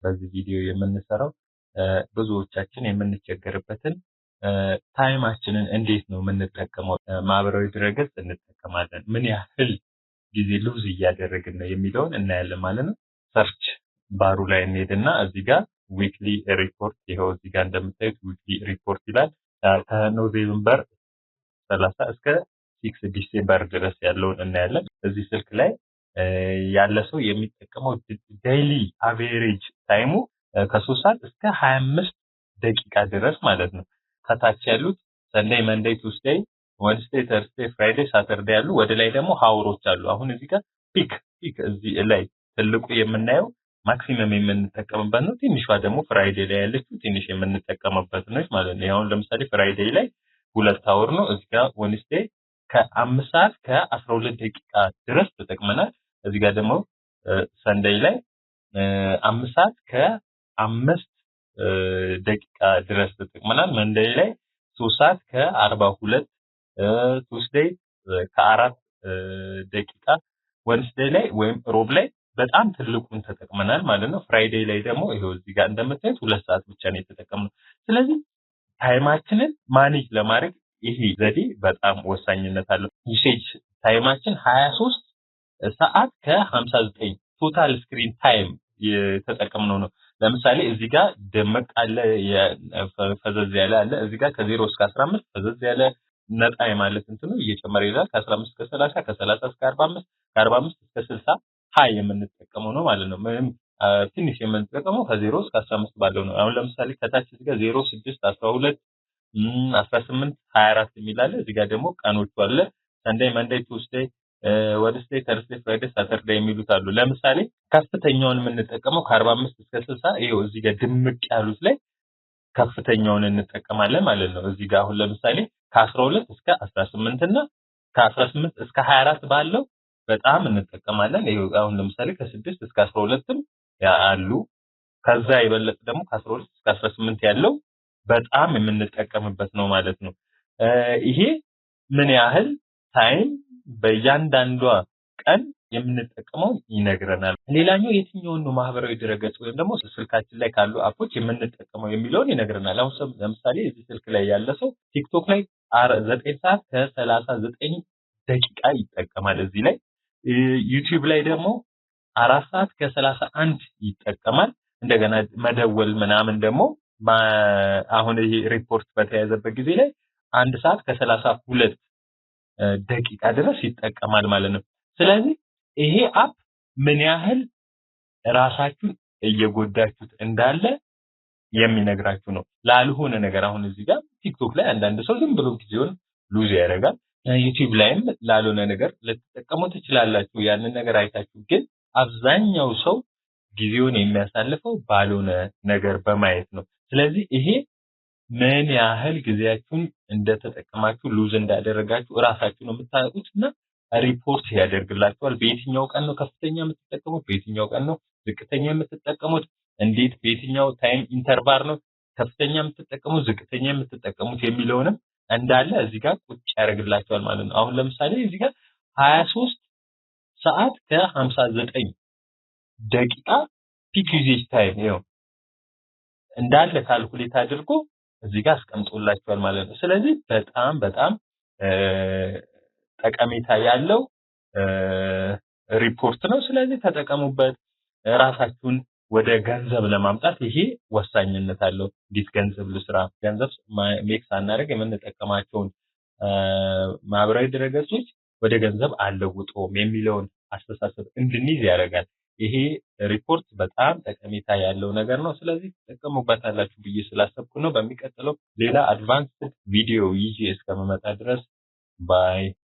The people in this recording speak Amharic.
በዚህ ቪዲዮ የምንሰራው ብዙዎቻችን የምንቸገርበትን ታይማችንን እንዴት ነው የምንጠቀመው፣ ማህበራዊ ድረገጽ እንጠቀማለን፣ ምን ያህል ጊዜ ሉዝ እያደረግን ነው የሚለውን እናያለን ማለት ነው። ሰርች ባሩ ላይ እንሄድና እዚህ ጋር ዊክሊ ሪፖርት ይሄው እዚህ ጋር እንደምታዩት ዊክሊ ሪፖርት ይላል። ከኖቬምበር 30 እስከ 6 ዲሴምበር ድረስ ያለውን እናያለን። እዚህ ስልክ ላይ ያለ ሰው የሚጠቀመው ዴይሊ አቬሬጅ ታይሙ ከ3 ሰዓት እስከ 25 ደቂቃ ድረስ ማለት ነው። ከታች ያሉት ሰንዴይ፣ መንዴይ፣ ቱስዴይ፣ ወንስዴይ፣ ተርስዴይ፣ ፍራይዴይ፣ ሳተርዴይ ያሉ ወደ ላይ ደግሞ ሃውሮች አሉ። አሁን እዚህ ጋር ፒክ እዚህ ላይ ትልቁ የምናየው ማክሲመም የምንጠቀምበት ነው። ትንሿ ደግሞ ፍራይዴይ ላይ ያለችው ትንሽ የምንጠቀምበት ነው ማለት ነው። አሁን ለምሳሌ ፍራይዴይ ላይ 2 ሃውር ነው። እዚህ ጋር ወንስዴይ ከ5 ሰዓት ከ12 ደቂቃ ድረስ ተጠቅመናል። እዚህ ጋር ደግሞ ሰንዴይ ላይ 5 ሰዓት ከ5 ደቂቃ ድረስ ተጠቅመናል። መንዴይ ላይ 3 ሰዓት ከ42፣ ቱስዴይ ከ4 ደቂቃ፣ ወንስዴይ ላይ ወይም ሮብ ላይ በጣም ትልቁን ተጠቅመናል ማለት ነው። ፍራይዴይ ላይ ደግሞ ይሄው እዚህ ጋር እንደምታዩት 2 ሰዓት ብቻ ነው የተጠቀምነው። ስለዚህ ታይማችንን ማኔጅ ለማድረግ ይሄ ዘዴ በጣም ወሳኝነት አለው። ዩሴጅ ታይማችን 23 ሰዓት ከ59 ቶታል ስክሪን ታይም የተጠቀምነው ነው። ለምሳሌ እዚህ ጋር ደመቅ አለ፣ ፈዘዝ ያለ አለ። እዚህ ጋር ከ0 እስከ 15 ፈዘዝ ያለ ነጣ ማለት እንትኑ እየጨመረ ይላል። ከ15 እስከ 30፣ ከ30 እስከ 45፣ ከ45 እስከ 60 ሃይ የምንጠቀመው ነው ማለት ነው። ምንም ትንሽ የምንጠቀመው ከ0 እስከ 15 ባለው ነው። አሁን ለምሳሌ ከታች እዚህ ጋር 0፣ 6፣ 12፣ 18፣ 24 የሚል አለ። እዚህ ጋር ደግሞ ቀኖቹ አለ። ሰንዴይ፣ መንዴይ፣ ቱስዴይ፣ ወንስዴይ፣ ተርስዴይ፣ ፍራይዴይ፣ ሳተርዴይ የሚሉት አሉ። ለምሳሌ ከፍተኛውን የምንጠቀመው ከ45 እስከ 60 ይሄው እዚህ ጋር ድምቅ ያሉት ላይ ከፍተኛውን እንጠቀማለን ማለት ነው። እዚህ ጋር አሁን ለምሳሌ ከ12 እስከ 18 እና ከ18 እስከ 24 ባለው በጣም እንጠቀማለን። ይሄው አሁን ለምሳሌ ከ6 እስከ 12ም ያሉ፣ ከዛ የበለጠ ደግሞ ከ12 እስከ 18 ያለው በጣም የምንጠቀምበት ነው ማለት ነው። ይሄ ምን ያህል ታይም በእያንዳንዷ ቀን የምንጠቀመው ይነግረናል። ሌላኛው የትኛውን ነው ማህበራዊ ድረገጽ ወይም ደግሞ ስልካችን ላይ ካሉ አፖች የምንጠቀመው የሚለውን ይነግረናል። አሁን ለምሳሌ እዚህ ስልክ ላይ ያለ ሰው ቲክቶክ ላይ 9 ሰዓት ከ39 ደቂቃ ይጠቀማል። እዚህ ላይ ዩቲዩብ ላይ ደግሞ 4 ሰዓት ከ31 ይጠቀማል። እንደገና መደወል ምናምን ደግሞ አሁን ይሄ ሪፖርት በተያዘበት ጊዜ ላይ 1 ሰዓት ከ32 ደቂቃ ድረስ ይጠቀማል ማለት ነው። ስለዚህ ይሄ አፕ ምን ያህል ራሳችሁን እየጎዳችሁት እንዳለ የሚነግራችሁ ነው። ላልሆነ ነገር አሁን እዚህ ጋር ቲክቶክ ላይ አንዳንድ ሰው ዝም ብሎ ጊዜውን ሉዝ ያደርጋል። ዩቲዩብ ላይም ላልሆነ ነገር ልትጠቀሙ ትችላላችሁ። ያንን ነገር አይታችሁ፣ ግን አብዛኛው ሰው ጊዜውን የሚያሳልፈው ባልሆነ ነገር በማየት ነው። ስለዚህ ይሄ ምን ያህል ጊዜያችሁን እንደተጠቀማችሁ ሉዝ እንዳደረጋችሁ ራሳችሁ ነው የምታውቁትና ሪፖርት ያደርግላችኋል። በየትኛው ቀን ነው ከፍተኛ የምትጠቀሙት፣ በየትኛው ቀን ነው ዝቅተኛ የምትጠቀሙት፣ እንዴት በየትኛው ታይም ኢንተርቫል ነው ከፍተኛ የምትጠቀሙት፣ ዝቅተኛ የምትጠቀሙት የሚለውንም እንዳለ እዚህ ጋር ቁጭ ያደርግላችኋል ማለት ነው። አሁን ለምሳሌ እዚህ ጋር 23 ሰዓት ከ59 ደቂቃ ፒክ ዩዜጅ ታይም ይኸው እንዳለ ካልኩሌት አድርጎ እዚህ ጋር አስቀምጦላችኋል ማለት ነው። ስለዚህ በጣም ጠቀሜታ ያለው ሪፖርት ነው። ስለዚህ ተጠቀሙበት። ራሳችሁን ወደ ገንዘብ ለማምጣት ይሄ ወሳኝነት አለው። እንዴት ገንዘብ ልስራ፣ ገንዘብ ሜክ ሳናደርግ የምንጠቀማቸውን ማህበራዊ ድረገጾች ወደ ገንዘብ አለውጦም የሚለውን አስተሳሰብ እንድንይዝ ያደርጋል። ይሄ ሪፖርት በጣም ጠቀሜታ ያለው ነገር ነው። ስለዚህ ተጠቀሙበታላችሁ ብዬ ስላሰብኩ ነው። በሚቀጥለው ሌላ አድቫንስድ ቪዲዮ ይዤ እስከመመጣ ድረስ ባይ